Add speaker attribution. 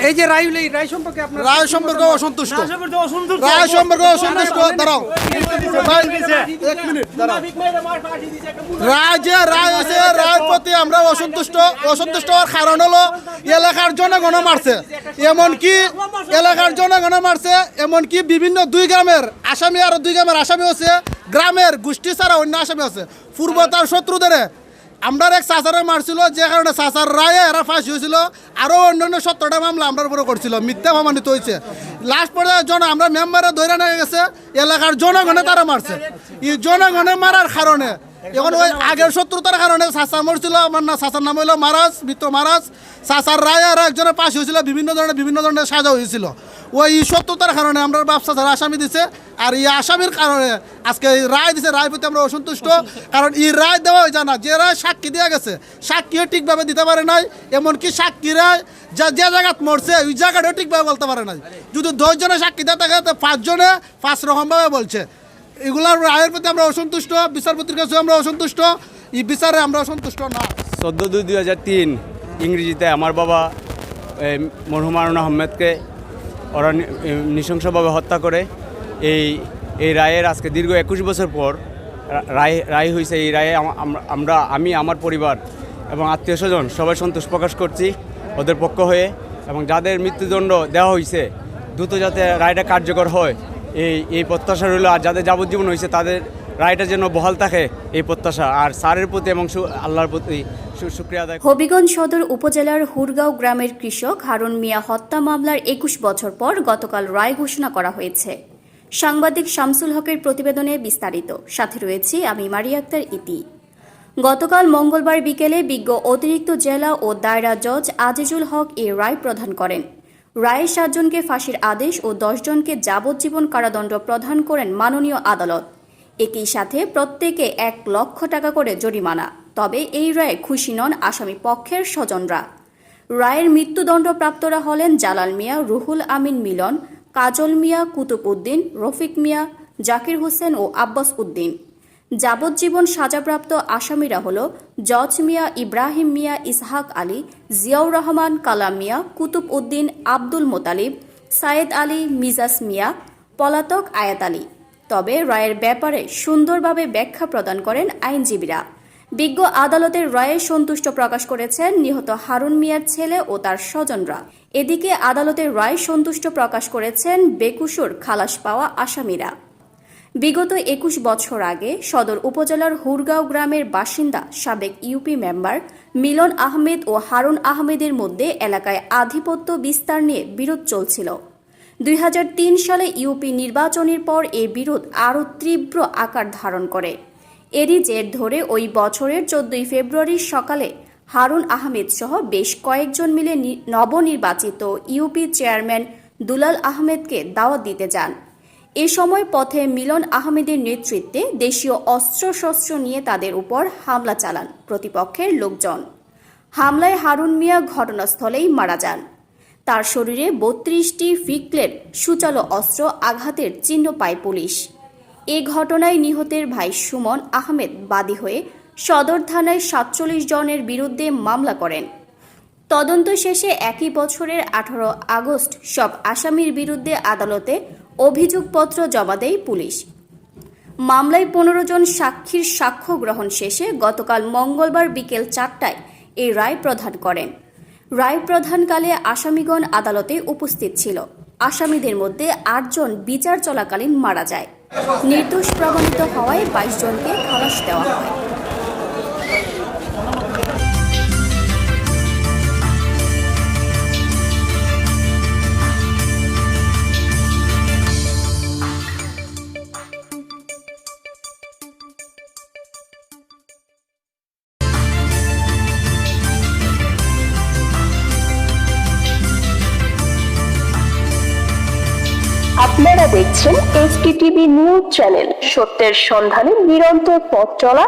Speaker 1: এই যে রায় সম্পর্কে আপনার
Speaker 2: রায় সম্পর্কে অসন্তুষ্ট রায় সম্পর্কে অসন্তুষ্ট দাঁড়াও ভাই, এক মিনিট দাঁড়াও। রায় যে রায় হয়েছে রায়ের প্রতি আমরা অসন্তুষ্ট হওয়ার কারণ হলো এলাকার জনগণ মারছে, এমনকি এলাকার জনগণ মারছে, এমনকি বিভিন্ন 2 গ্রামের আসামি, আরো 2 গ্রামের আসামি হচ্ছে, গ্রামের গোষ্ঠী ছাড়া অন্য আসামি আছে। পূর্বতার শত্রুদের আমরা এক চাচারে মারছিল, যে কারণে চাচার রায়ে এরা ফাঁসি হয়েছিল। আরও অন্যান্য 17টা মামলা আমরা উপরে করছিল, মিথ্যা প্রমাণিত হয়েছে। লাস্ট পর্যায়ে আমরা মেম্বারে ধরে নিয়ে গেছে, এলাকার জনগণে তারা মারছে। এই জনগণে মারার কারণে এখন ওই আগের শত্রুতার কারণে চাচা মরছিল, আমার না চাচার নাম হইলো মারাজ, মিত্র মারাজ। চাচার রায়ে আর একজনের পাশে হয়েছিল, বিভিন্ন ধরনের সাজা হয়েছিল। ওই শত্রুতার কারণে আমরা ব্যবসা যারা আসামি দিছে, আর এই আসামির কারণে আজকে এই রায় দিছে, রায় প্রতি আমরা অসন্তুষ্ট। কারণ এই রায় দেওয়া হয়ে যায় না, যে রায় সাক্ষী দেওয়া গেছে সাক্ষীও ঠিকভাবে দিতে পারে নাই, এমনকি সাক্ষীরা যে জায়গাত মরছে ওই জায়গাটাও ঠিকভাবে বলতে পারে নাই। যদি 10 জনে সাক্ষী দেওয়া থাকে, 5 জনে 5 রকমভাবে বলছে। এগুলার রায়ের প্রতি আমরা অসন্তুষ্ট, বিচারপতির কাছে আমরা অসন্তুষ্ট, এই বিচারে আমরা অসন্তুষ্ট না।
Speaker 3: 14/2/2003 ইংরেজিতে আমার বাবা মরহুম হারুন আহমেদকে ওরা নৃশংসভাবে হত্যা করে। এই রায়ের আজকে দীর্ঘ 21 বছর পর রায় হয়েছে। এই রায়ে আমি আমার পরিবার এবং আত্মীয় স্বজন সবাই সন্তোষ প্রকাশ করছি ওদের পক্ষ হয়ে, এবং যাদের মৃত্যুদণ্ড দেওয়া হয়েছে দ্রুত যাতে রায়টা কার্যকর হয় এই প্রত্যাশা রইল। আর যাদের যাবজ্জীবন হয়েছে তাদের রায়টা যেন বহাল থাকে এই প্রত্যাশা। আর স্যারের প্রতি এবং আল্লাহর প্রতি শুকরিয়া আদায়।
Speaker 4: হবিগঞ্জ সদর উপজেলার হুরগাঁও গ্রামের কৃষক হারুন মিয়া হত্যা মামলার 21 বছর পর গতকাল রায় ঘোষণা করা হয়েছে। সাংবাদিক শামসুল হকের প্রতিবেদনে বিস্তারিত, সাথে রয়েছি আমি মারিয়া আক্তার ইতি। গতকাল মঙ্গলবার বিকেলে বিজ্ঞ অতিরিক্ত জেলা ও দায়রা জজ আজিজুল হক এই রায় প্রদান করেন। রায়ে 7 জনকে ফাঁসির আদেশ ও 10 জনকে যাবজ্জীবন কারাদণ্ড প্রদান করেন মাননীয় আদালত। একই সাথে প্রত্যেকে 1 লক্ষ টাকা করে জরিমানা। তবে এই রায়ে খুশি নন আসামি পক্ষের স্বজনরা। রায়ের মৃত্যুদণ্ডপ্রাপ্তরা হলেন জালাল মিয়া, রুহুল আমিন মিলন, কাজল মিয়া, কুতুব উদ্দিন, রফিক মিয়া, জাকির হোসেন ও আব্বাস উদ্দিন। যাবজ্জীবন সাজাপ্রাপ্ত আসামিরা হল জজ মিয়া, ইব্রাহিম মিয়া, ইসহাক আলী, জিয়াউর রহমান, কালাম মিয়া, কুতুব উদ্দিন, আব্দুল মোতালিব, সায়েদ আলী, মিজাজ মিয়া, পলাতক আয়াত আলী। তবে রায়ের ব্যাপারে সুন্দরভাবে ব্যাখ্যা প্রদান করেন আইনজীবীরা। বিজ্ঞ আদালতের রায়ে সন্তুষ্ট প্রকাশ করেছেন নিহত হারুন মিয়ার ছেলে ও তার স্বজনরা। এদিকে আদালতের রায় সন্তুষ্ট প্রকাশ করেছেন বেকসুর খালাস পাওয়া আসামিরা। বিগত 21 বছর আগে সদর উপজেলার হুরগাঁও গ্রামের বাসিন্দা সাবেক ইউপি মেম্বার মিলন আহমেদ ও হারুন আহমেদের মধ্যে এলাকায় আধিপত্য বিস্তার নিয়ে বিরোধ চলছিল। 2003 সালে ইউপি নির্বাচনের পর এই বিরোধ আরও তীব্র আকার ধারণ করে। এরই জের ধরে ওই বছরের 14 ফেব্রুয়ারি সকালে হারুন আহমেদ সহ বেশ কয়েকজন মিলে নবনির্বাচিত ইউপি চেয়ারম্যান দুলাল আহমেদকে দাওয়াত দিতে যান। এ সময় পথে মিলন আহমেদের নেতৃত্বে দেশীয় অস্ত্রশস্ত্র নিয়ে তাদের উপর হামলা চালান প্রতিপক্ষের লোকজন। হামলায় হারুন মিয়া ঘটনাস্থলেই মারা যান। তার শরীরে 32টি ফিকলের সূচালো অস্ত্র আঘাতের চিহ্ন পায় পুলিশ। এ ঘটনায় নিহতের ভাই সুমন আহমেদ বাদী হয়ে সদর থানায় 47 জনের বিরুদ্ধে মামলা করেন। তদন্ত শেষে একই বছরের 18 আগস্ট সব আসামির বিরুদ্ধে আদালতে অভিযোগপত্র জমা দেয় পুলিশ। মামলায় 15 জন সাক্ষীর সাক্ষ্য গ্রহণ শেষে গতকাল মঙ্গলবার বিকেল 4টায় এই রায় প্রদান করেন। রায় প্রদানকালে আসামিগণ আদালতে উপস্থিত ছিল। আসামিদের মধ্যে 8 জন বিচার চলাকালীন মারা যায়। নির্দোষ প্রমাণিত হওয়ায় 22 জনকে খালাস দেওয়া হয়।
Speaker 5: আপনারা দেখছেন STTV নিউজ চ্যানেল, সত্যের সন্ধানে নিরন্তর পথ চলা।